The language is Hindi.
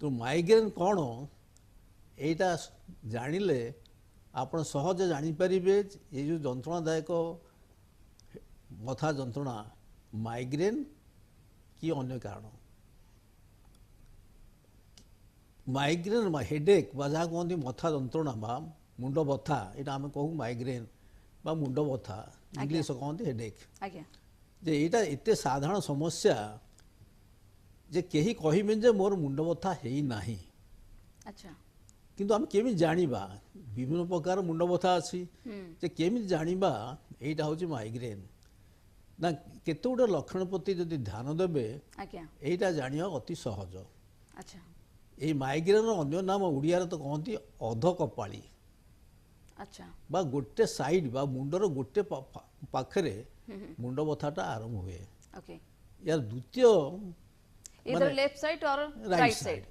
तो माइग्रेन कौन एटा जानिले आपण सहज जानीपारे ये जो जंत्रणादायक मथा जंत्रणा माइग्रेन कि अन्य कारण माइग्रेन हेडेक बा जहाँ कहते मथा जंत्रणा बा मुंड बथा यहाँ आम कहू माइग्रेन बा मुंड बथा इंग्लिश कहते हेडेक जे यहाँ एत साधारण समस्या जे कही कहबे जे मोर मुंड बथा है नाही अच्छा किंतु आम केमी जानिबा विभिन्न प्रकार मुंड बथा अच्छी जे केमी जानिबा एटा हूँ माइग्रेन ना केते गुटे लक्षण प्रति जदि ध्यान देबे एटा जानिया अति सहज। अच्छा ये माइग्रेन अन्य नाम उड़िया तो कहती अध कपाली अच्छा बा गोटे साइड बा मुंडर गोटे पाखरे मुंड बथाटा आरंभ हुए ओके यार द्वितीय इधर लेफ्ट साइड और राइट साइड